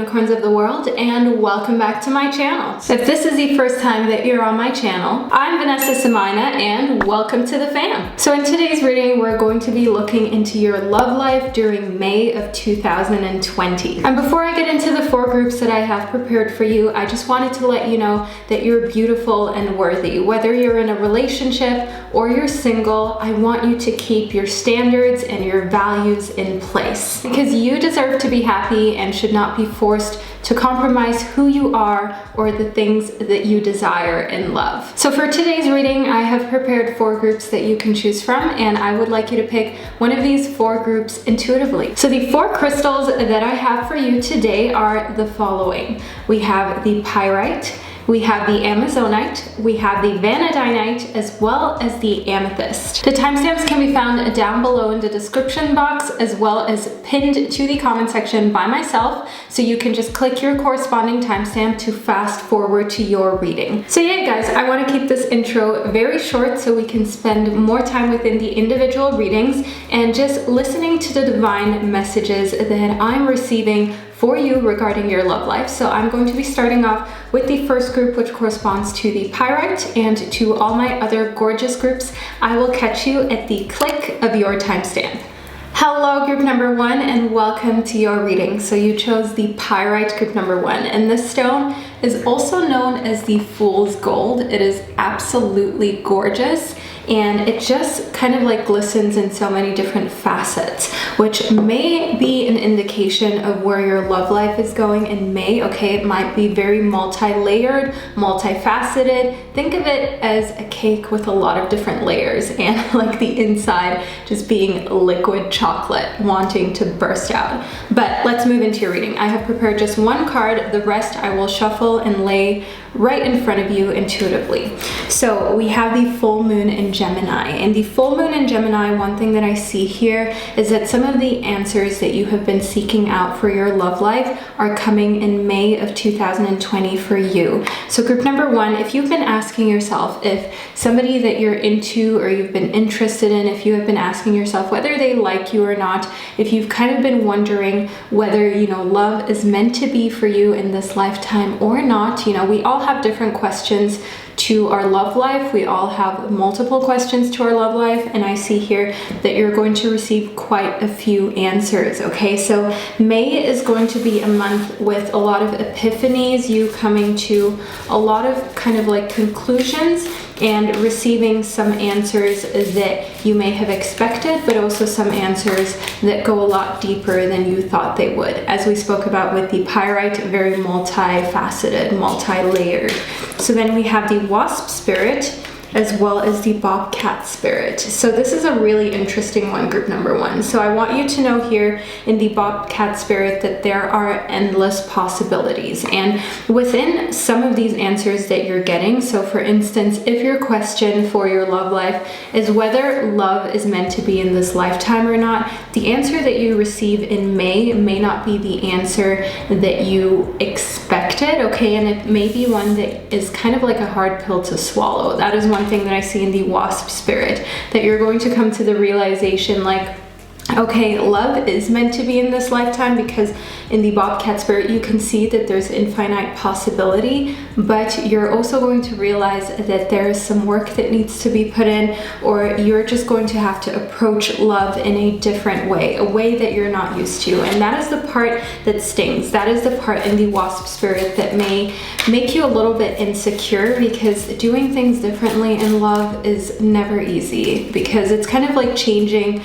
unicorns of the world, and welcome back to my channel. If this is the first time that you're on my channel, I'm Vanessa and I, and welcome to the fam. So in today's reading, we're going to be looking into your love life during May of 2020. And before I get into the 4 groups that I have prepared for you, I just wanted to let you know that you're beautiful and worthy. Whether you're in a relationship or you're single, I want you to keep your standards and your values in place, because you deserve to be happy and should not be forced to compromise who you are or the things that you desire in love. So for today's reading, I have prepared 4 groups that you can choose from, and I would like you to pick one of these 4 groups intuitively. So the 4 crystals that I have for you today are the following. We have the Pyrite, we have the Amazonite, we have the Vanadinite, as well as the Amethyst. The timestamps can be found down below in the description box, as well as pinned to the comment section by myself, so you can just click your corresponding timestamp to fast forward to your reading. So yeah guys, I want to keep this intro very short so we can spend more time within the individual readings and just listening to the divine messages that I'm receiving for you regarding your love life. So I'm going to be starting off with the first group, which corresponds to the Pyrite, and to all my other gorgeous groups, I will catch you at the click of your timestamp. Hello group number 1, and welcome to your reading. So you chose the Pyrite, group number 1, and this stone is also known as the Fool's Gold. It is absolutely gorgeous, and it just kind of like glistens in so many different facets, which may be an indication of where your love life is going in May. Okay, it might be very multi-layered, multifaceted. Think of it as a cake with a lot of different layers, and like the inside just being liquid chocolate wanting to burst out. But let's move into your reading. I have prepared just 1 card. The rest I will shuffle and lay right in front of you intuitively. So we have the full moon in Gemini, and the full moon in Gemini, one thing that I see here is that some of the answers that you have been seeking out for your love life are coming in May of 2020 for you. So group number 1, if you've been asking yourself if somebody that you're into or you've been interested in, if you have been asking yourself whether they like you or not, if you've kind of been wondering whether, you know, love is meant to be for you in this lifetime or not, you know, we all have different questions to our love life. We all have multiple questions to our love life, and I see here that you're going to receive quite a few answers. Okay, so May is going to be a month with a lot of epiphanies, you coming to a lot of kind of like conclusions and receiving some answers that you may have expected, but also some answers that go a lot deeper than you thought they would. As we spoke about with the Pyrite, very multifaceted, multi-layered. So then we have the Wasp Spirit, as well as the Bobcat Spirit. So this is a really interesting one, group number 1. So I want you to know here in the Bobcat Spirit that there are endless possibilities. And within some of these answers that you're getting, so for instance, if your question for your love life is whether love is meant to be in this lifetime or not, the answer that you receive in may not be the answer that you expected, okay? And it may be one that is kind of like a hard pill to swallow. That is one thing that I see in the Wasp Spirit, that you're going to come to the realization like, okay, love is meant to be in this lifetime, because in the Bobcat Spirit you can see that there's infinite possibility, but you're also going to realize that there is some work that needs to be put in, or you're just going to have to approach love in a different way, a way that you're not used to. And that is the part that stings. That is the part in the Wasp Spirit that may make you a little bit insecure, because doing things differently in love is never easy, because it's kind of like changing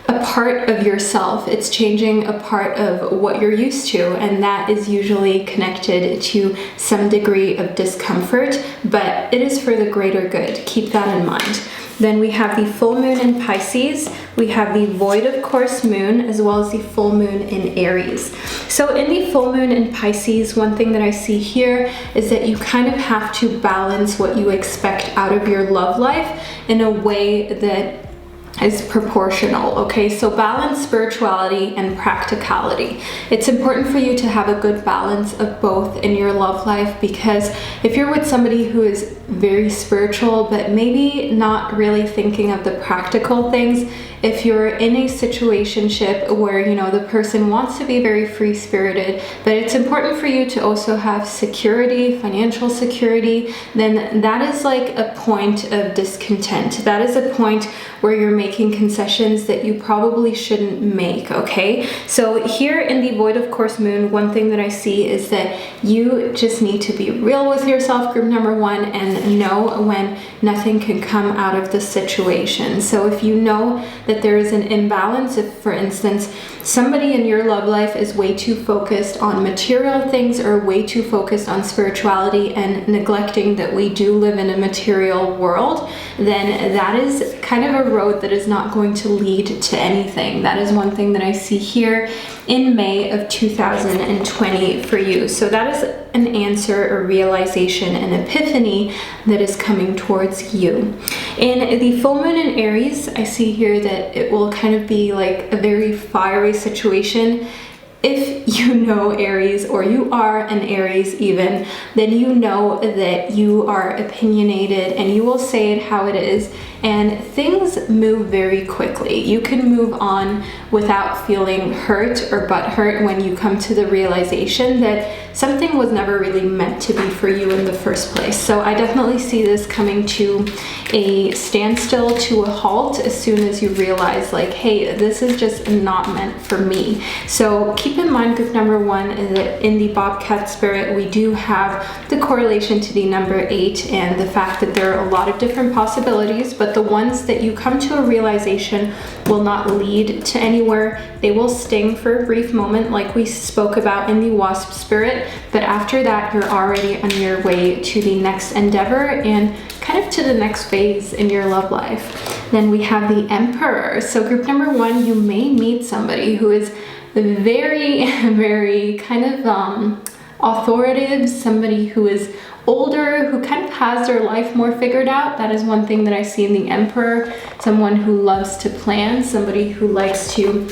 a part of yourself. It's changing a part of what you're used to, and that is usually connected to some degree of discomfort, but it is for the greater good. Keep that in mind. Then we have the full moon in Pisces, we have the void of course moon, as well as the full moon in Aries. So in the full moon in Pisces, one thing that I see here is that you kind of have to balance what you expect out of your love life in a way that is proportional. Okay, so balance spirituality and practicality. It's important for you to have a good balance of both in your love life, because if you're with somebody who is very spiritual, but maybe not really thinking of the practical things. If you're in a situationship where, you know, the person wants to be very free-spirited, but it's important for you to also have security, financial security, then that is like a point of discontent. That is a point where you're making concessions that you probably shouldn't make, okay? So here in the Void of Course Moon, one thing that I see is that you just need to be real with yourself, group number one, and know when nothing can come out of the situation. So if you know that there is an imbalance, if for instance somebody in your love life is way too focused on material things or way too focused on spirituality and neglecting that we do live in a material world, then that is kind of a road that is not going to lead to anything. That is one thing that I see here in May of 2020 for you. So that is an answer, a realization, an epiphany that is coming towards you. In the full moon in Aries, I see here that it will kind of be like a very fiery situation. If you know Aries, or you are an Aries even, then you know that you are opinionated and you will say it how it is, and things move very quickly. You can move on without feeling hurt or butthurt when you come to the realization that something was never really meant to be for you in the first place. So I definitely see this coming to a standstill, to a halt, as soon as you realize like, hey, this is just not meant for me. So keep in mind, group number one, that in the Bobcat spirit, we do have the correlation to the number 8 and the fact that there are a lot of different possibilities, but the ones that you come to a realization will not lead to anywhere. They will sting for a brief moment, like we spoke about in the Wasp spirit, but after that, you're already on your way to the next endeavor and kind of to the next phase in your love life. Then we have the Emperor. So group number one, you may meet somebody who is very, very kind of authoritative, somebody who is older, who kind of has their life more figured out. That is one thing that I see in the Emperor. Someone who loves to plan, somebody who likes to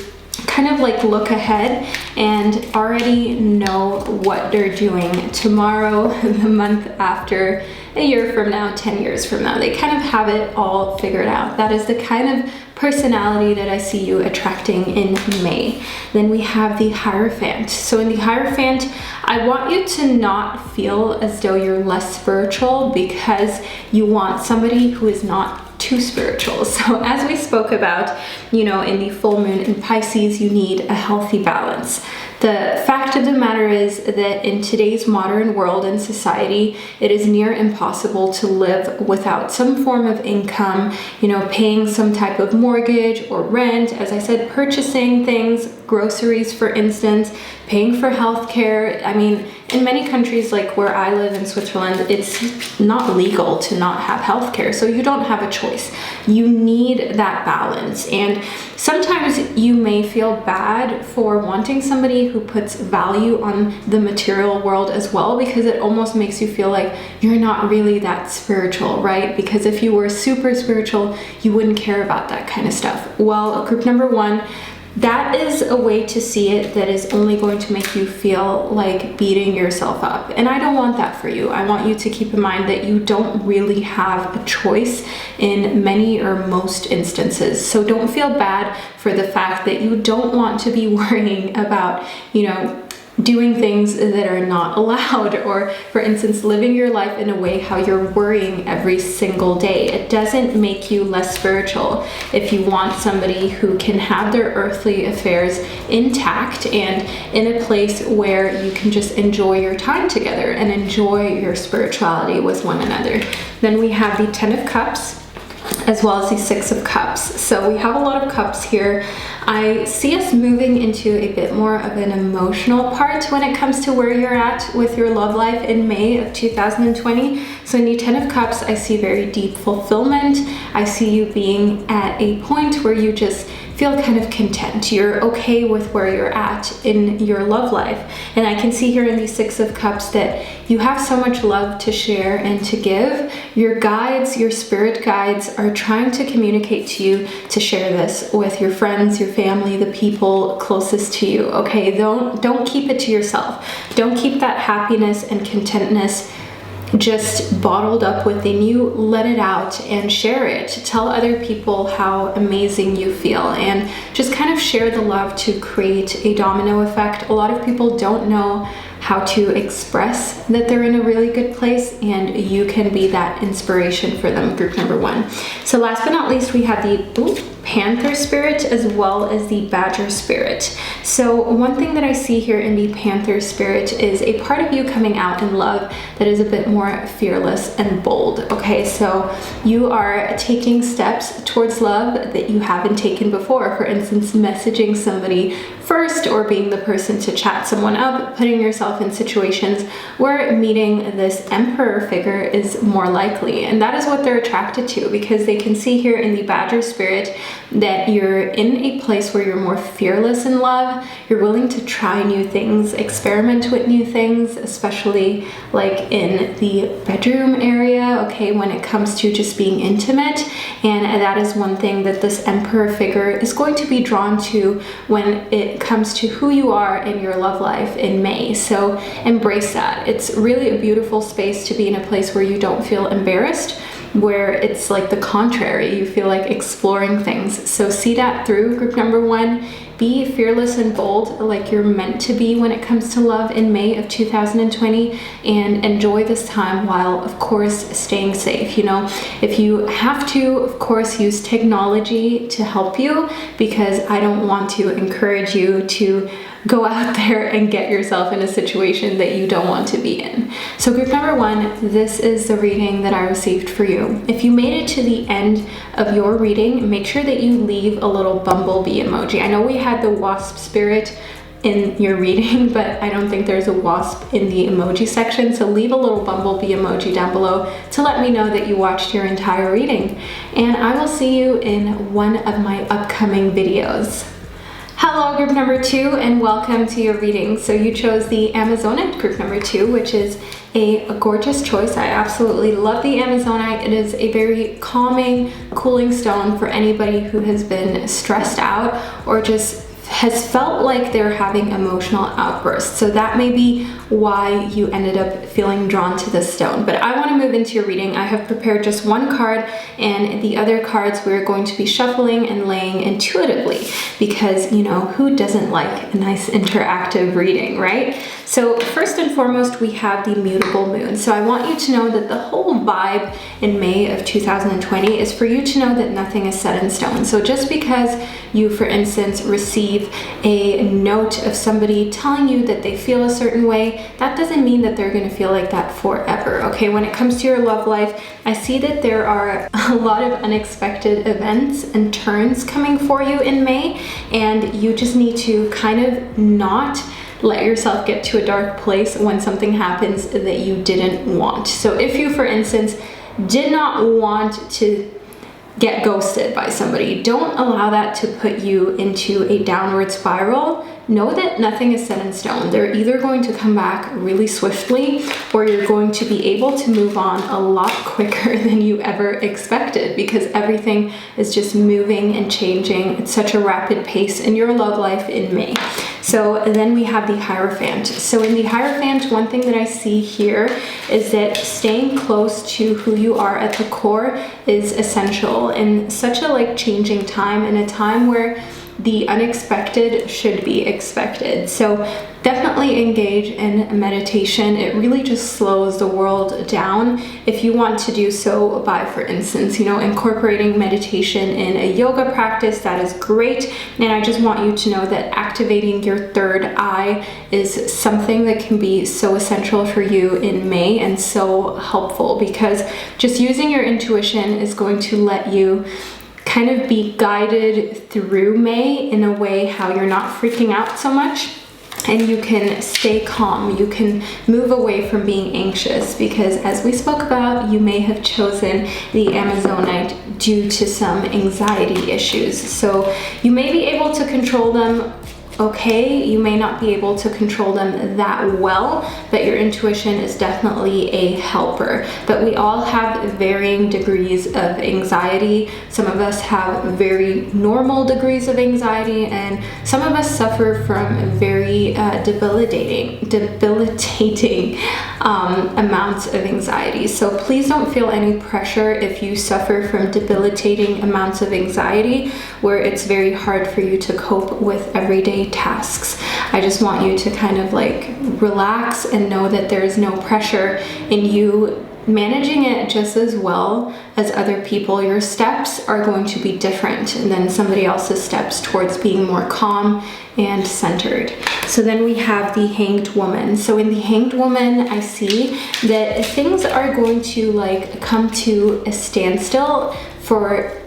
kind of like look ahead and already know what they're doing tomorrow, the month after, a year from now, 10 years from now. They kind of have it all figured out. That is the kind of personality that I see you attracting in May. Then we have the Hierophant. So in the Hierophant, I want you to not feel as though you're less spiritual because you want somebody who is not too spiritual. So as we spoke about, you know, in the full moon in Pisces, you need a healthy balance. The fact of the matter is that in today's modern world and society, it is near impossible to live without some form of income, you know, paying some type of mortgage or rent, as I said, purchasing things, groceries, for instance, paying for healthcare. I mean, in many countries like where I live in Switzerland, it's not legal to not have healthcare, so you don't have a choice. You need that balance. And sometimes you may feel bad for wanting somebody who puts value on the material world as well, because it almost makes you feel like you're not really that spiritual, right? Because if you were super spiritual, you wouldn't care about that kind of stuff. Well, group number one, that is a way to see it that is only going to make you feel like beating yourself up. And I don't want that for you. I want you to keep in mind that you don't really have a choice in many or most instances. So don't feel bad for the fact that you don't want to be worrying about, you know, doing things that are not allowed, or for instance, living your life in a way how you're worrying every single day. It doesn't make you less spiritual if you want somebody who can have their earthly affairs intact and in a place where you can just enjoy your time together and enjoy your spirituality with one another. Then we have the 10 of Cups, as well as the 6 of Cups. So we have a lot of cups here. I see us moving into a bit more of an emotional part when it comes to where you're at with your love life in May of 2020. So in the 10 of Cups, I see very deep fulfillment. I see you being at a point where you just feel kind of content. You're okay with where you're at in your love life. And I can see here in the 6 of Cups that you have so much love to share and to give. Your guides, your spirit guides, are trying to communicate to you to share this with your friends, your family, the people closest to you. Okay, don't keep it to yourself. Don't keep that happiness and contentness just bottled up within you, let it out and share it. Tell other people how amazing you feel, and just kind of share the love to create a domino effect. A lot of people don't know how to express that they're in a really good place, and you can be that inspiration for them, group number 1. So last but not least, we have the Panther spirit as well as the Badger spirit. So one thing that I see here in the Panther spirit is a part of you coming out in love that is a bit more fearless and bold. Okay, so you are taking steps towards love that you haven't taken before. For instance, messaging somebody first, or being the person to chat someone up, putting yourself in situations where meeting this Emperor figure is more likely. And that is what they're attracted to, because they can see here in the Badger spirit that you're in a place where you're more fearless in love. You're willing to try new things, experiment with new things, especially like in the bedroom area, okay, when it comes to just being intimate. And that is one thing that this Emperor figure is going to be drawn to when it comes to who you are in your love life in May. So embrace that. It's really a beautiful space to be in, a place where you don't feel embarrassed, where it's like the contrary, you feel like exploring things. So see that through, group number 1. Be fearless and bold like you're meant to be when it comes to love in May of 2020, and enjoy this time while, of course, staying safe. You know, if you have to, of course, use technology to help you, because I don't want to encourage you to go out there and get yourself in a situation that you don't want to be in. So group number 1, this is the reading that I received for you. If you made it to the end of your reading, make sure that you leave a little bumblebee emoji. I know we had the wasp spirit in your reading, but I don't think there's a wasp in the emoji section. So leave a little bumblebee emoji down below to let me know that you watched your entire reading. And I will see you in one of my upcoming videos. Hello, group number 2, and welcome to your reading. So you chose the Amazonite, group number 2, which is a gorgeous choice. I absolutely love the Amazonite. It is a very calming, cooling stone for anybody who has been stressed out or just has felt like they're having emotional outbursts. So that may be why you ended up feeling drawn to this stone. But I want to move into your reading. I have prepared just one card, and the other cards we're going to be shuffling and laying intuitively, because, you know, who doesn't like a nice interactive reading, right? So first and foremost, we have the mutable moon. So I want you to know that the whole vibe in May of 2020 is for you to know that nothing is set in stone. So just because you, for instance, receive a note of somebody telling you that they feel a certain way, that doesn't mean that they're going to feel like that forever. Okay, when it comes to your love life, I see that there are a lot of unexpected events and turns coming for you in May, and you just need to kind of not let yourself get to a dark place when something happens that you didn't want. So if you, for instance, did not want to get ghosted by somebody, don't allow that to put you into a downward spiral. Know that nothing is set in stone. They're either going to come back really swiftly, or you're going to be able to move on a lot quicker than you ever expected, because everything is just moving and changing at such a rapid pace in your love life in May. So then we have the Hierophant. So in the Hierophant, one thing that I see here is that staying close to who you are at the core is essential in such a changing time, in a time where the unexpected should be expected. So definitely engage in meditation. It really just slows the world down. If you want to do so by, for instance, incorporating meditation in a yoga practice, that is great. And I just want you to know that activating your third eye is something that can be so essential for you in May, and so helpful, because just using your intuition is going to let you kind of be guided through May in a way how you're not freaking out so much, and you can stay calm. You can move away from being anxious, because as we spoke about, you may have chosen the Amazonite due to some anxiety issues. So you may be able to control them okay. You may not be able to control them that well, but your intuition is definitely a helper. But we all have varying degrees of anxiety. Some of us have very normal degrees of anxiety, and some of us suffer from very debilitating amounts of anxiety. So please don't feel any pressure if you suffer from debilitating amounts of anxiety where it's very hard for you to cope with everyday tasks. I just want you to kind of like relax and know that there is no pressure in you managing it just as well as other people. Your steps are going to be different than somebody else's steps towards being more calm and centered. So then we have the Hanged Woman. So in the Hanged Woman, I see that things are going to like come to a standstill for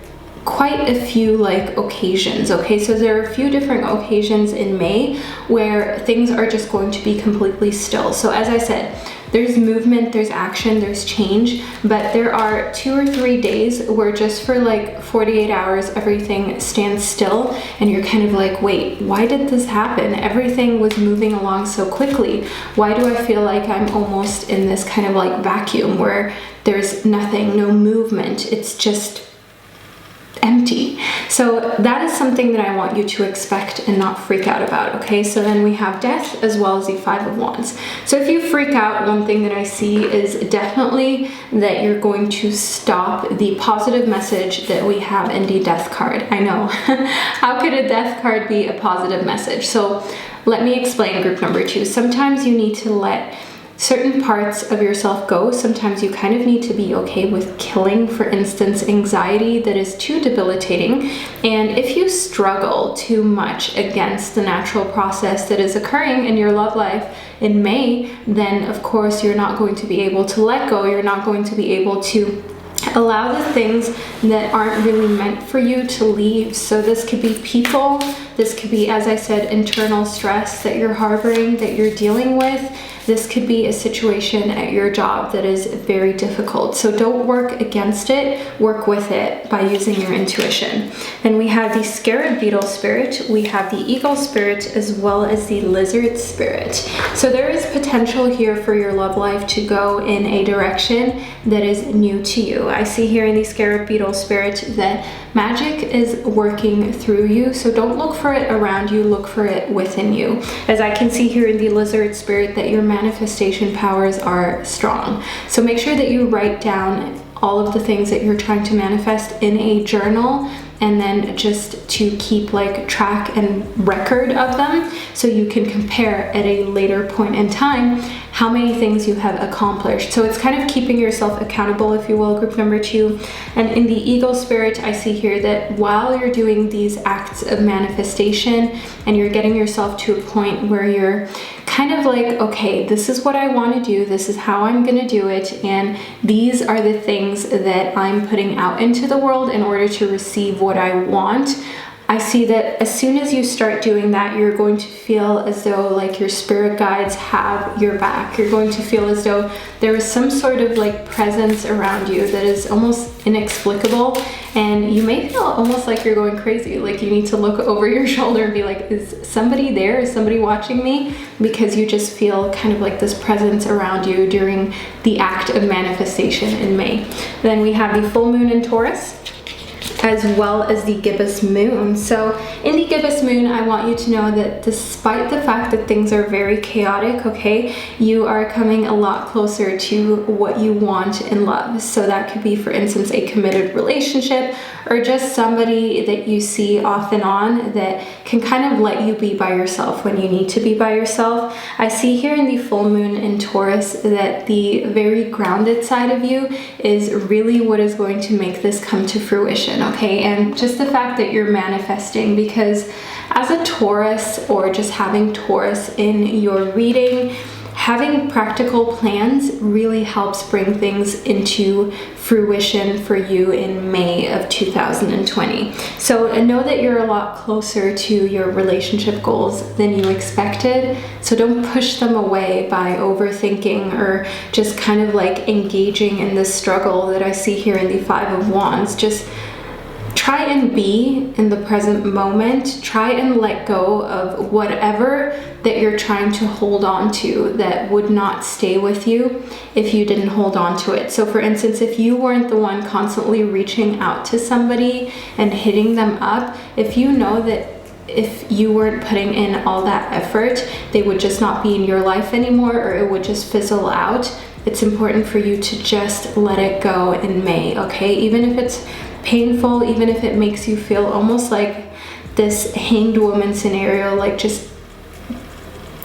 quite a few like occasions. Okay, so there are a few different occasions in May where things are just going to be completely still. So as I said, there's movement, there's action, there's change, but there are 2 or 3 days where just for like 48 hours everything stands still and you're kind of like, wait, why did this happen? Everything was moving along so quickly. Why do I feel like I'm almost in this kind of like vacuum where there's nothing, no movement? It's just empty. So that is something that I want you to expect and not freak out about, okay? So then we have Death as well as the Five of Wands. So if you freak out, one thing that I see is definitely that you're going to stop the positive message that we have in the Death card. I know. How could a Death card be a positive message? So let me explain group number 2. Sometimes you need to let certain parts of yourself go. Sometimes you kind of need to be okay with killing, for instance, anxiety that is too debilitating. And if you struggle too much against the natural process that is occurring in your love life in May, then of course you're not going to be able to let go. You're not going to be able to allow the things that aren't really meant for you to leave. So this could be people, this could be, as I said, internal stress that you're harboring, that you're dealing with. This could be a situation at your job that is very difficult. So don't work against it, work with it by using your intuition. Then we have the Scarab Beetle spirit, we have the Eagle spirit, as well as the Lizard spirit. So there is potential here for your love life to go in a direction that is new to you. I see here in the Scarab Beetle spirit that magic is working through you. So don't look for it around you, look for it within you. As I can see here in the Lizard spirit that your manifestation powers are strong. So make sure that you write down all of the things that you're trying to manifest in a journal, and then just to keep like track and record of them so you can compare at a later point in time how many things you have accomplished. So it's kind of keeping yourself accountable, if you will, group number 2. And in the Eagle spirit, I see here that while you're doing these acts of manifestation and you're getting yourself to a point where you're kind of like, okay, this is what I want to do, this is how I'm going to do it, and these are the things that I'm putting out into the world in order to receive what I want. I see that as soon as you start doing that, you're going to feel as though like your spirit guides have your back. You're going to feel as though there is some sort of like presence around you that is almost inexplicable, and you may feel almost like you're going crazy. Like you need to look over your shoulder and be like, is somebody there? Is somebody watching me? Because you just feel kind of like this presence around you during the act of manifestation in May. Then we have the full moon in Taurus, as well as the gibbous moon. So in the gibbous moon, I want you to know that despite the fact that things are very chaotic, okay, you are coming a lot closer to what you want in love. So that could be, for instance, a committed relationship, or just somebody that you see off and on that can kind of let you be by yourself when you need to be by yourself. I see here in the full moon in Taurus that the very grounded side of you is really what is going to make this come to fruition, okay? And just the fact that you're manifesting, because as a Taurus, or just having Taurus in your reading, having practical plans really helps bring things into fruition for you in May of 2020. So know that you're a lot closer to your relationship goals than you expected. So don't push them away by overthinking or just kind of like engaging in this struggle that I see here in the Five of Wands. Just try and be in the present moment. Try and let go of whatever that you're trying to hold on to that would not stay with you if you didn't hold on to it. So for instance, if you weren't the one constantly reaching out to somebody and hitting them up, if you know that if you weren't putting in all that effort, they would just not be in your life anymore, or it would just fizzle out, it's important for you to just let it go in May, okay? Even if it's painful, even if it makes you feel almost like this hanged woman scenario, like just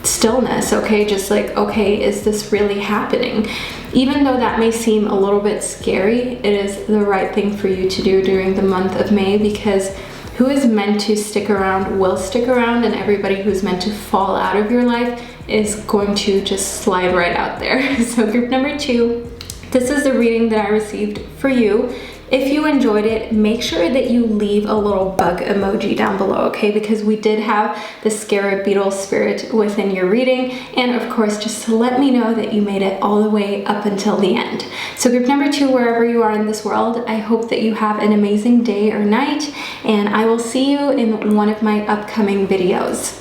stillness, okay? Just like, okay, is this really happening? Even though that may seem a little bit scary, it is the right thing for you to do during the month of May, because who is meant to stick around will stick around, and everybody who's meant to fall out of your life is going to just slide right out there. So group number 2, this is the reading that I received for you. If you enjoyed it, make sure that you leave a little bug emoji down below, okay? Because we did have the scarab beetle spirit within your reading. And of course, just to let me know that you made it all the way up until the end. So group number 2, wherever you are in this world, I hope that you have an amazing day or night, and I will see you in one of my upcoming videos.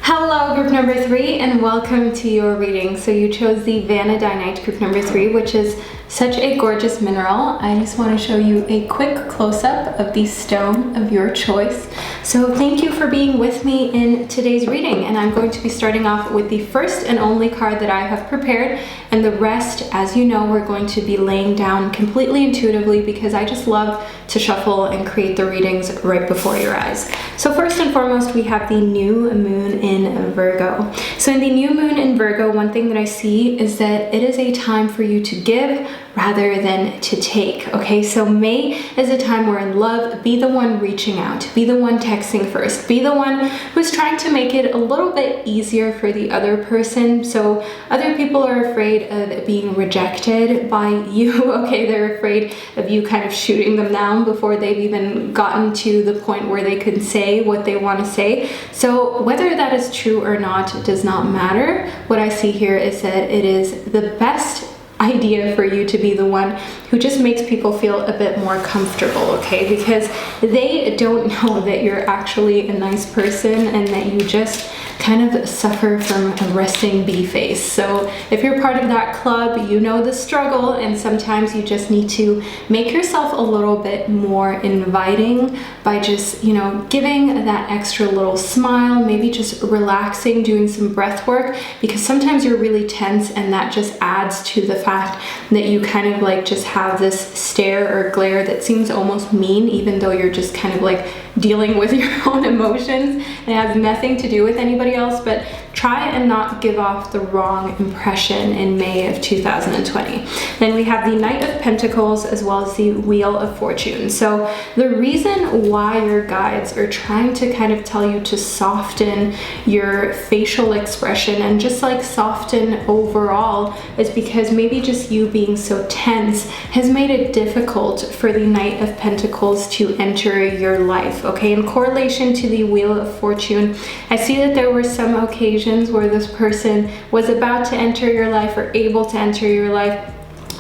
Hello group number 3, and welcome to your reading. So you chose the Vanadinite group number 3, which is such a gorgeous mineral. I just want to show you a quick close-up of the stone of your choice. So thank you for being with me in today's reading, and I'm going to be starting off with the first and only card that I have prepared, and the rest, as you know, we're going to be laying down completely intuitively, because I just love to shuffle and create the readings right before your eyes. So first and foremost, we have the new moon in Virgo. So in the new moon in Virgo, one thing that I see is that it is a time for you to give rather than to take, okay? So May is a time where in love, be the one reaching out, be the one texting first, be the one who's trying to make it a little bit easier for the other person. So other people are afraid of being rejected by you, okay? They're afraid of you kind of shooting them down before they've even gotten to the point where they can say what they want to say. So whether that is true or not does not matter. What I see here is that it is the best idea for you to be the one who just makes people feel a bit more comfortable, okay? Because they don't know that you're actually a nice person and that you just kind of suffer from a resting bee face. So if you're part of that club, you know the struggle, and sometimes you just need to make yourself a little bit more inviting by just, you know, giving that extra little smile, maybe just relaxing, doing some breath work, because sometimes you're really tense and that just adds to the fact that you kind of like just have this stare or glare that seems almost mean, even though you're just kind of like dealing with your own emotions and it has nothing to do with anybody else. But try and not give off the wrong impression in May of 2020. Then we have the Knight of Pentacles as well as the Wheel of Fortune. So the reason why your guides are trying to kind of tell you to soften your facial expression and just like soften overall is because maybe just you being so tense has made it difficult for the Knight of Pentacles to enter your life, okay? In correlation to the Wheel of Fortune, I see that there were some occasions where this person was about to enter your life or able to enter your life,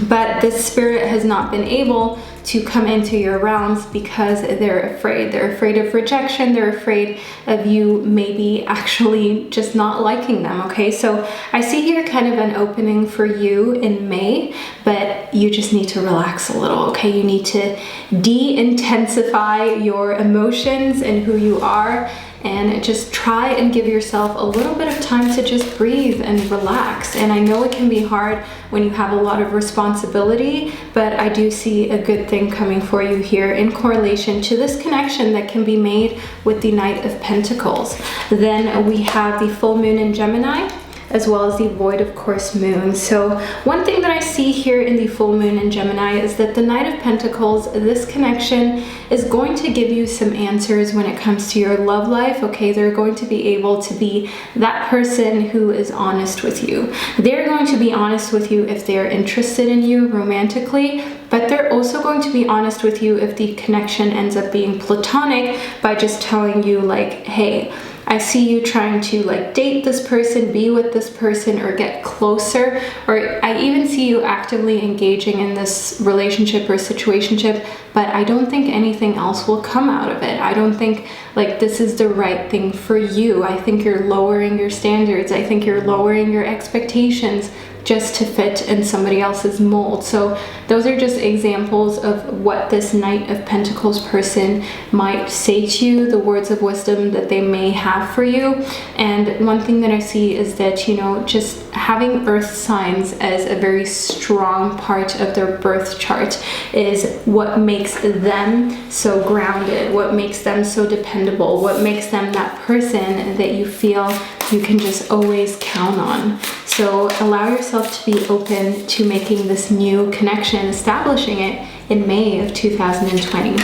but this spirit has not been able to come into your realms because they're afraid. They're afraid of rejection. They're afraid of you maybe actually just not liking them, okay? So I see here kind of an opening for you in May, but you just need to relax a little, okay? You need to de-intensify your emotions and who you are, and just try and give yourself a little bit of time to just breathe and relax. And I know it can be hard when you have a lot of responsibility, but I do see a good thing coming for you here in correlation to this connection that can be made with the Knight of Pentacles. Then we have the full moon in Gemini, as well as the void of course moon. So one thing that I see here in the full moon in Gemini is that the Knight of Pentacles, this connection is going to give you some answers when it comes to your love life, okay? They're going to be able to be that person who is honest with you. They're going to be honest with you if they're interested in you romantically, but they're also going to be honest with you if the connection ends up being platonic by just telling you like, hey, I see you trying to like date this person, be with this person, or get closer, or I even see you actively engaging in this relationship or situationship, but I don't think anything else will come out of it. I don't think like this is the right thing for you. I think you're lowering your standards. I think you're lowering your expectations just to fit in somebody else's mold. So those are just examples of what this Knight of Pentacles person might say to you, the words of wisdom that they may have for you. And one thing that I see is that, you know, just having earth signs as a very strong part of their birth chart is what makes them so grounded, what makes them so dependable, what makes them that person that you feel you can just always count on. So allow yourself to be open to making this new connection, establishing it in May of 2020.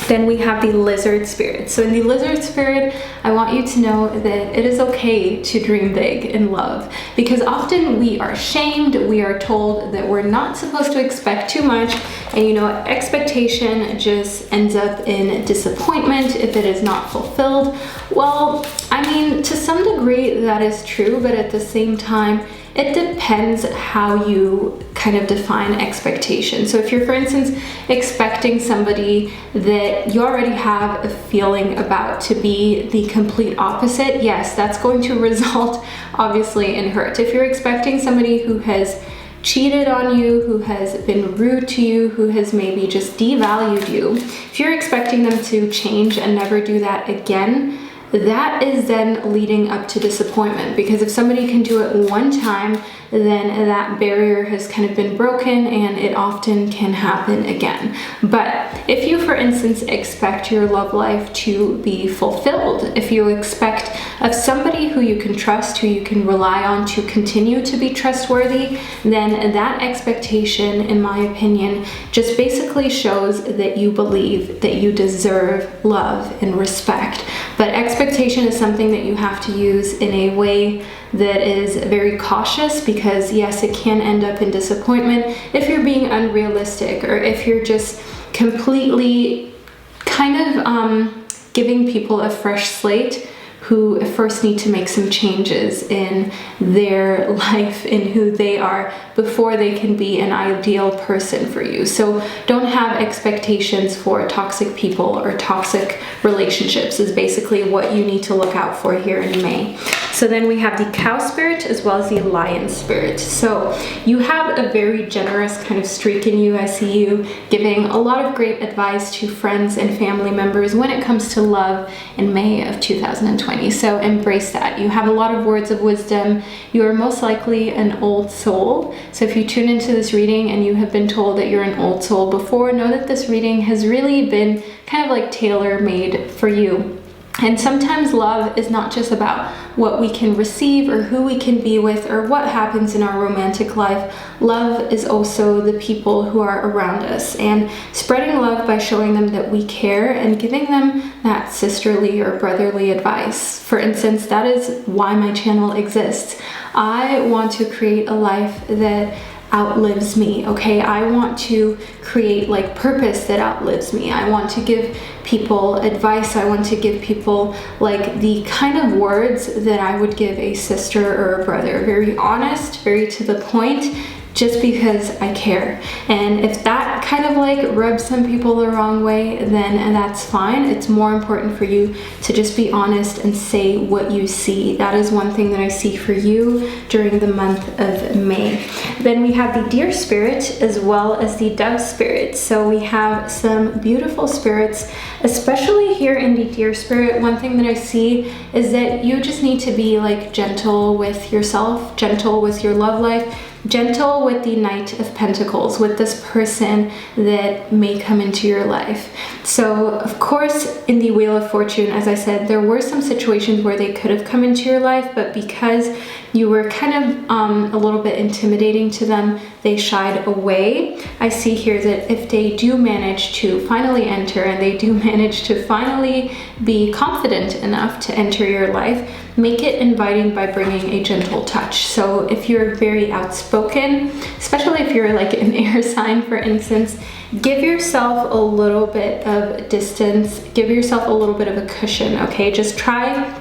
Then we have the Lizard Spirit. So in the Lizard Spirit, I want you to know that it is okay to dream big in love, because often we are shamed, we are told that we're not supposed to expect too much, and you know, expectation just ends up in disappointment if it is not fulfilled. Well, I mean, to some degree that is true, but at the same time, it depends how you kind of define expectation. So if you're, for instance, expecting somebody that you already have a feeling about to be the complete opposite, yes, that's going to result obviously in hurt. If you're expecting somebody who has cheated on you, who has been rude to you, who has maybe just devalued you, if you're expecting them to change and never do that again, that is then leading up to disappointment, because if somebody can do it one time, then that barrier has kind of been broken and it often can happen again. But if you, for instance, expect your love life to be fulfilled, if you expect of somebody who you can trust, who you can rely on to continue to be trustworthy, then that expectation, in my opinion, just basically shows that you believe that you deserve love and respect. But expectation is something that you have to use in a way that is very cautious, because yes, it can end up in disappointment if you're being unrealistic, or if you're just completely kind of giving people a fresh slate who first need to make some changes in their life, in who they are, before they can be an ideal person for you. So don't have expectations for toxic people or toxic relationships is basically what you need to look out for here in May. So then we have the Cow Spirit as well as the Lion Spirit. So you have a very generous kind of streak in you. I see you giving a lot of great advice to friends and family members when it comes to love in May of 2020. So embrace that. You have a lot of words of wisdom. You are most likely an old soul. So if you tune into this reading and you have been told that you're an old soul before, know that this reading has really been kind of like tailor-made for you. And sometimes love is not just about what we can receive or who we can be with or what happens in our romantic life. Love is also the people who are around us, and spreading love by showing them that we care and giving them that sisterly or brotherly advice. For instance, that is why my channel exists. I want to create a life that outlives me, okay? I want to create like purpose that outlives me. I want to give people advice. I want to give people like the kind of words that I would give a sister or a brother. Very honest, very to the point, just because I care. And if that kind of like rubs some people the wrong way, then that's fine. It's more important for you to just be honest and say what you see. That is one thing that I see for you during the month of May. Then we have the Deer Spirit as well as the Dove Spirit. So we have some beautiful spirits, especially here in the Deer Spirit. One thing that I see is that you just need to be like gentle with yourself, gentle with your love life, gentle with the Knight of Pentacles, with this person that may come into your life. So of course, in the Wheel of Fortune, as I said, there were some situations where they could have come into your life, but because you were kind of a little bit intimidating to them, they shied away. I see here that if they do manage to finally enter, and they do manage to finally be confident enough to enter your life, make it inviting by bringing a gentle touch. So if you're very outspoken, especially if you're like an air sign, for instance, give yourself a little bit of distance, give yourself a little bit of a cushion, okay? Just try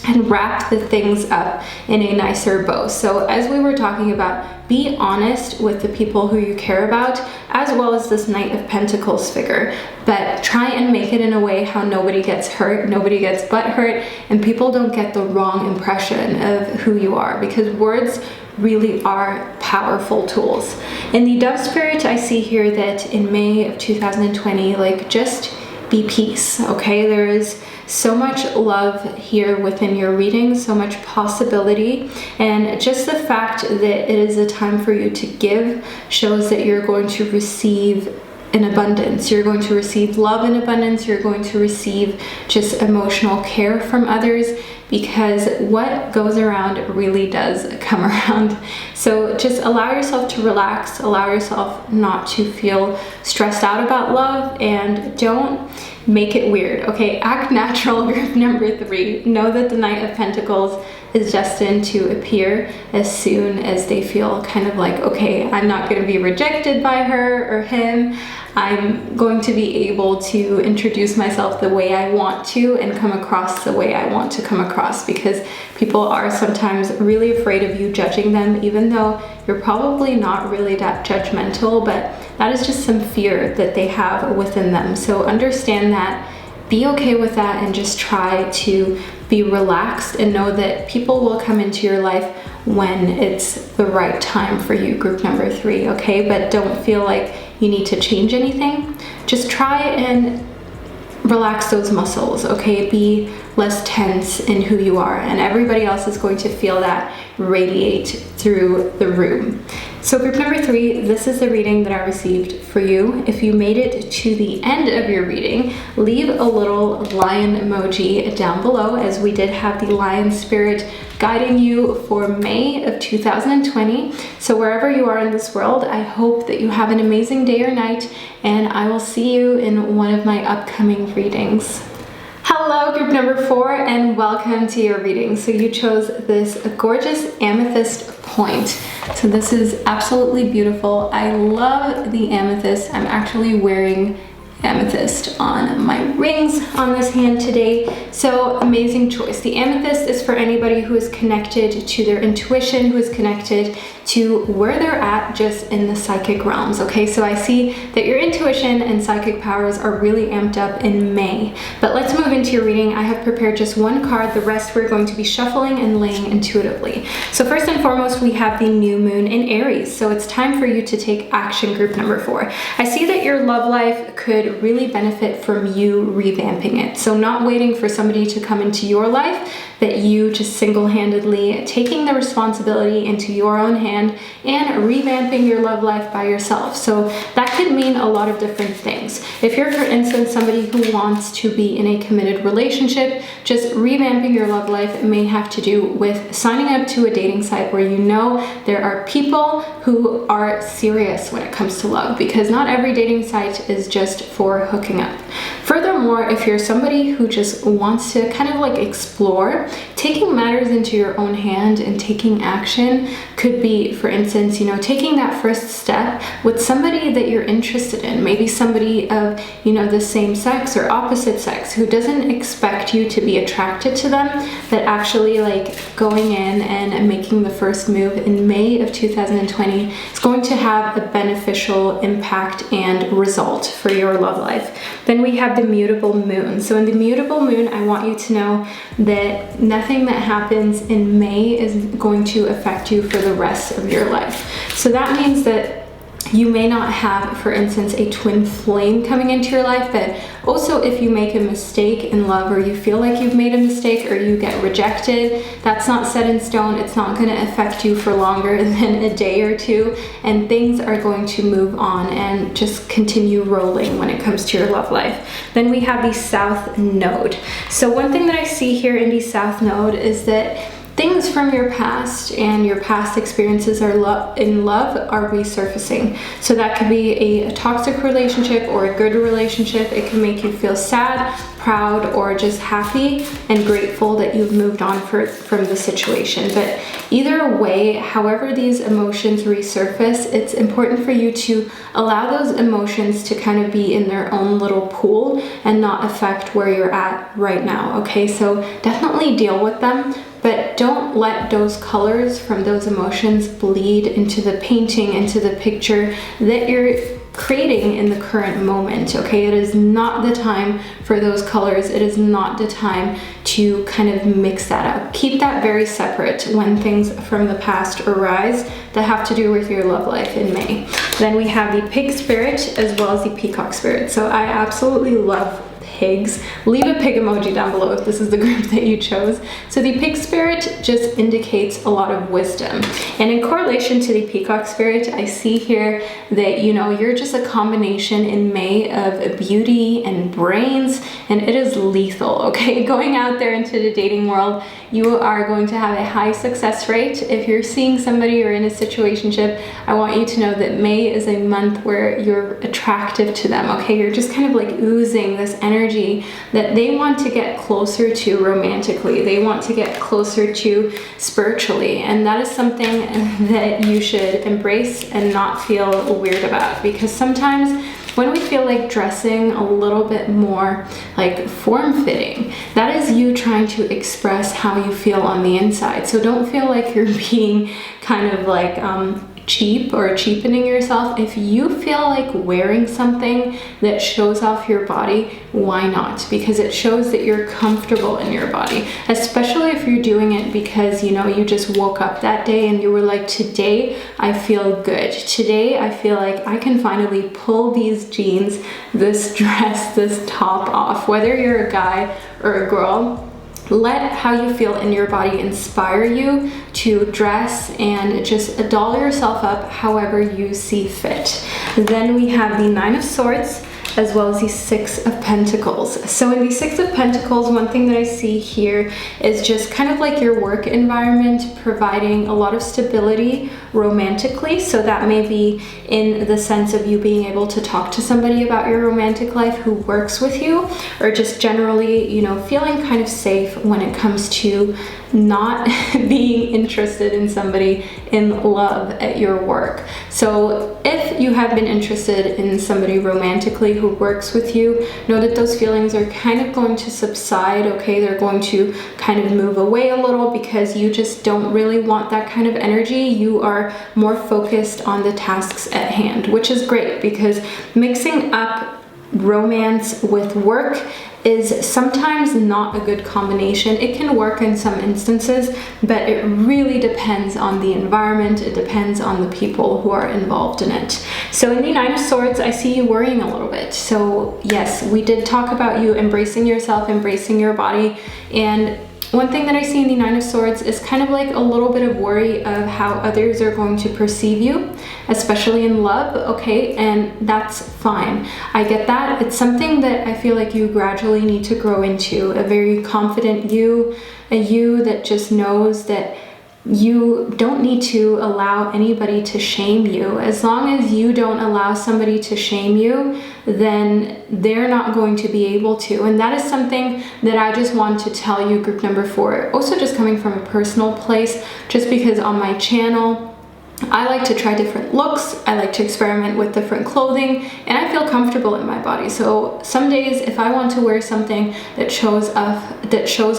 and wrap the things up in a nicer bow. So as we were talking about, be honest with the people who you care about, as well as this Knight of Pentacles figure, but try and make it in a way how nobody gets hurt, nobody gets butt hurt, and people don't get the wrong impression of who you are, because words really are powerful tools. In the Dove Spirit, I see here that in May of 2020, like, just be peace, okay? There is so much love here within your reading, so much possibility, and just the fact that it is a time for you to give shows that you're going to receive in abundance. You're going to receive love in abundance. You're going to receive just emotional care from others, because what goes around really does come around. So just allow yourself to relax, allow yourself not to feel stressed out about love, and don't make it weird, okay? Act natural. Group number 3, know that the Knight of Pentacles is destined to appear as soon as they feel kind of like, okay, I'm not going to be rejected by her or him. I'm going to be able to introduce myself the way I want to and come across the way I want to come across, because people are sometimes really afraid of you judging them, even though you're probably not really that judgmental, but that is just some fear that they have within them. So understand that, be okay with that, and just try to be relaxed and know that people will come into your life when it's the right time for you, group number 3, okay? But don't feel like you need to change anything. Just try and relax those muscles, okay? Be less tense in who you are, and everybody else is going to feel that radiate through the room. So group number 3, this is the reading that I received for you. If you made it to the end of your reading, leave a little lion emoji down below, as we did have the lion spirit guiding you for May of 2020. So wherever you are in this world, I hope that you have an amazing day or night, and I will see you in one of my upcoming readings. Hello, group number 4, and welcome to your reading. So you chose this gorgeous amethyst point. So this is absolutely beautiful. I love the amethyst. I'm actually wearing amethyst on my rings on this hand today. So amazing choice. The amethyst is for anybody who is connected to their intuition, who is connected to where they're at just in the psychic realms, okay? So I see that your intuition and psychic powers are really amped up in May. But let's move into your reading. I have prepared just one card. The rest we're going to be shuffling and laying intuitively. So first and foremost, we have the new moon in Aries. So it's time for you to take action, group number 4. I see that your love life could really benefit from you revamping it. So not waiting for somebody to come into your life, but you just single-handedly taking the responsibility into your own hand and revamping your love life by yourself. So that could mean a lot of different things. If you're, for instance, somebody who wants to be in a committed relationship, just revamping your love life may have to do with signing up to a dating site where you know there are people who are serious when it comes to love, because not every dating site is just for hooking up. Furthermore, if you're somebody who just wants to kind of like explore, taking matters into your own hand and taking action could be, for instance, you know, taking that first step with somebody that you're interested in, maybe somebody of, you know, the same sex or opposite sex who doesn't expect you to be attracted to them, but actually like going in and making the first move in May of 2020 is going to have a beneficial impact and result for your love life. Then we have the mutable moon. So in the mutable moon, I want you to know that nothing that happens in May is going to affect you for the rest of your life. So that means that you may not have, for instance, a twin flame coming into your life, but also if you make a mistake in love, or you feel like you've made a mistake, or you get rejected, that's not set in stone. It's not going to affect you for longer than a day or two, and things are going to move on and just continue rolling when it comes to your love life. Then we have the South Node. So one thing that I see here in the South Node is that things from your past and your past experiences in love are resurfacing. So that could be a toxic relationship or a good relationship. It can make you feel sad, proud or just happy and grateful that you've moved on from the situation. But either way, however these emotions resurface, it's important for you to allow those emotions to kind of be in their own little pool and not affect where you're at right now, okay? So definitely deal with them, but don't let those colors from those emotions bleed into the painting, into the picture that you're creating in the current moment, okay? It is not the time for those colors. It is not the time to kind of mix that up. Keep that very separate when things from the past arise that have to do with your love life in May. Then we have the pig spirit as well as the peacock spirit. So I absolutely love pigs. Leave a pig emoji down below if this is the group that you chose. So the pig spirit just indicates a lot of wisdom. And in correlation to the peacock spirit, I see here that, you know, you're just a combination in May of beauty and brains, and it is lethal, okay? Going out there into the dating world, you are going to have a high success rate. If you're seeing somebody or in a situationship, I want you to know that May is a month where you're attractive to them, okay? You're just kind of like oozing this energy that they want to get closer to romantically. They want to get closer to spiritually. And that is something that you should embrace and not feel weird about, because sometimes when we feel like dressing a little bit more like form-fitting, that is you trying to express how you feel on the inside. So don't feel like you're being kind of like cheap or cheapening yourself. If you feel like wearing something that shows off your body, why not? Because it shows that you're comfortable in your body, especially if you're doing it because, you know, you just woke up that day and you were like, today I feel good. Today I feel like I can finally pull these jeans, this dress, this top off. Whether you're a guy or a girl, let how you feel in your body inspire you to dress and just doll yourself up however you see fit. Then we have the Nine of Swords as well as the Six of Pentacles. So in the Six of Pentacles, one thing that I see here is just kind of like your work environment providing a lot of stability romantically. So that may be in the sense of you being able to talk to somebody about your romantic life who works with you, or just generally, you know, feeling kind of safe when it comes to not being interested in somebody in love at your work. So if you have been interested in somebody romantically who works with you, know that those feelings are kind of going to subside, okay? They're going to kind of move away a little because you just don't really want that kind of energy. You are more focused on the tasks at hand, which is great because mixing up romance with work is sometimes not a good combination. It can work in some instances, but it really depends on the environment. It depends on the people who are involved in it. So in the Nine of Swords, I see you worrying a little bit. So yes, we did talk about you embracing yourself, embracing your body, and one thing that I see in the Nine of Swords is kind of like a little bit of worry of how others are going to perceive you, especially in love, okay? And that's fine. I get that. It's something that I feel like you gradually need to grow into, a very confident you, a you that just knows that you don't need to allow anybody to shame you. As long as you don't allow somebody to shame you, then they're not going to be able to. And that is something that I just want to tell you, group number 4. Also just coming from a personal place, just because on my channel, I like to try different looks, I like to experiment with different clothing, and I feel comfortable in my body. So some days if I want to wear something that shows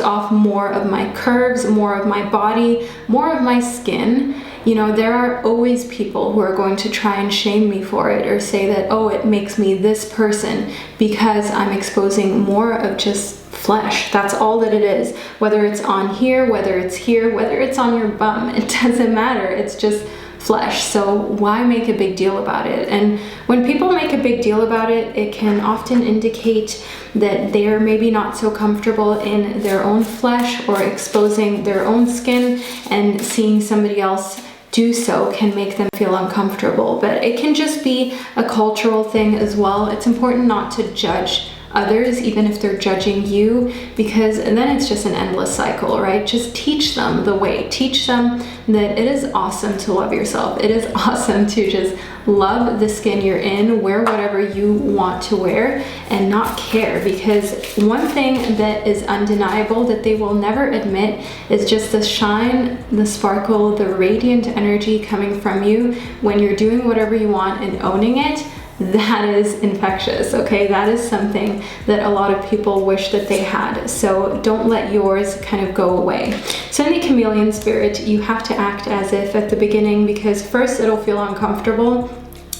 off more of my curves, more of my body, more of my skin, you know, there are always people who are going to try and shame me for it or say that, oh, it makes me this person because I'm exposing more of just flesh. That's all that it is. Whether it's on here, whether it's here, whether it's on your bum, it doesn't matter. It's just flesh. So why make a big deal about it? And when people make a big deal about it, it can often indicate that they're maybe not so comfortable in their own flesh or exposing their own skin, and seeing somebody else do so can make them feel uncomfortable. But it can just be a cultural thing as well. It's important not to judge others, even if they're judging you, because then it's just an endless cycle, right? Just teach them the way. Teach them that it is awesome to love yourself. It is awesome to just love the skin you're in, wear whatever you want to wear, and not care. Because one thing that is undeniable that they will never admit is just the shine, the sparkle, the radiant energy coming from you when you're doing whatever you want and owning it. That is infectious, okay? That is something that a lot of people wish that they had. So don't let yours kind of go away. So in the chameleon spirit, you have to act as if at the beginning, because first it'll feel uncomfortable.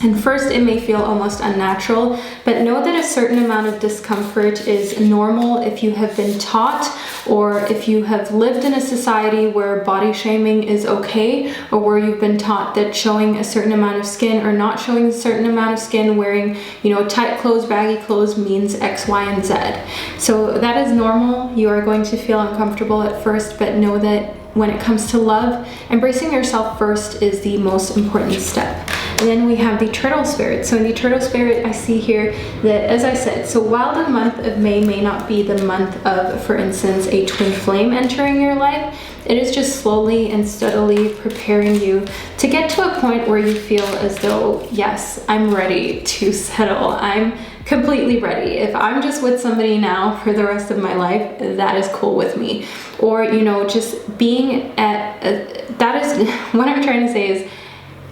And first it may feel almost unnatural, but know that a certain amount of discomfort is normal if you have been taught, or if you have lived in a society where body shaming is okay, or where you've been taught that showing a certain amount of skin or not showing a certain amount of skin, wearing, tight clothes, baggy clothes means X, Y, and Z. So that is normal. You are going to feel uncomfortable at first, but know that when it comes to love, embracing yourself first is the most important step. And then we have the turtle spirit. So in the turtle spirit, I see here that, as I said, so while the month of May may not be the month of, for instance, a twin flame entering your life, it is just slowly and steadily preparing you to get to a point where you feel as though, yes, I'm ready to settle. I'm completely ready. If I'm just with somebody now for the rest of my life, that is cool with me. Or, just being that is what I'm trying to say is,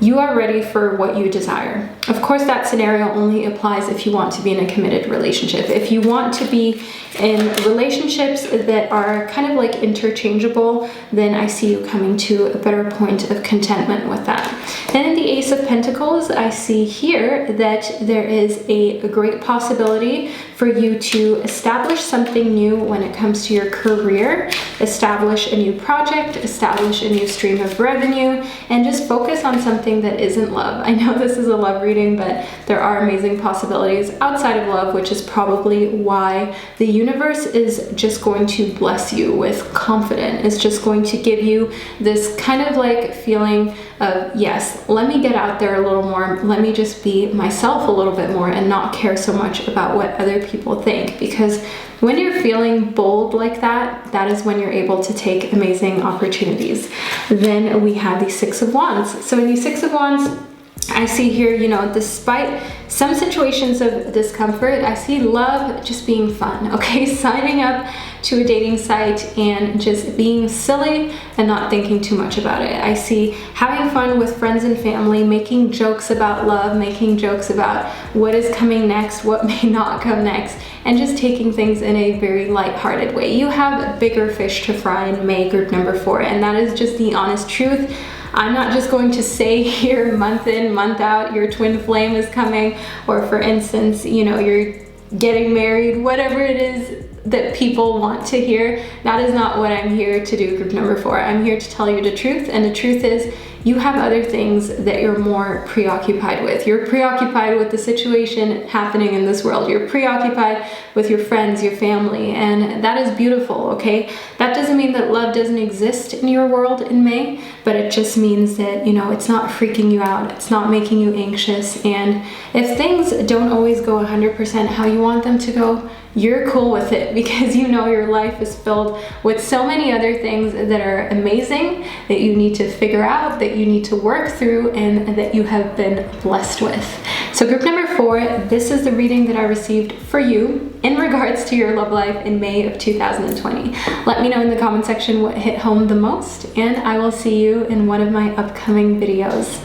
you are ready for what you desire. Of course, that scenario only applies if you want to be in a committed relationship. If you want to be in relationships that are kind of like interchangeable, then I see you coming to a better point of contentment with that. Then in the Ace of Pentacles, I see here that there is a great possibility for you to establish something new when it comes to your career, establish a new project, establish a new stream of revenue, and just focus on something that isn't love. I know this is a love reading, but there are amazing possibilities outside of love, which is probably why the universe is just going to bless you with confidence. It's just going to give you this kind of like feeling of, yes, let me get out there a little more. Let me just be myself a little bit more and not care so much about what other people think. Because when you're feeling bold like that, that is when you're able to take amazing opportunities. Then we have the Six of Wands. So in the Six of Wands, I see here, despite some situations of discomfort, I see love just being fun, okay? Signing up to a dating site and just being silly and not thinking too much about it. I see having fun with friends and family, making jokes about love, making jokes about what is coming next, what may not come next, and just taking things in a very lighthearted way. You have bigger fish to fry in May, group number 4, and that is just the honest truth. I'm not just going to say here month in, month out, your twin flame is coming, or for instance, you're getting married, whatever it is that people want to hear. That is not what I'm here to do, group number 4. I'm here to tell you the truth, and the truth is you have other things that you're more preoccupied with. You're preoccupied with the situation happening in this world. You're preoccupied with your friends, your family, and that is beautiful, okay? That doesn't mean that love doesn't exist in your world in May, but it just means that, it's not freaking you out. It's not making you anxious. And if things don't always go 100% how you want them to go, you're cool with it, because your life is filled with so many other things that are amazing, that you need to figure out, that you need to work through, and that you have been blessed with. So group number 4, this is the reading that I received for you in regards to your love life in May of 2020. Let me know in the comment section what hit home the most, and I will see you in one of my upcoming videos.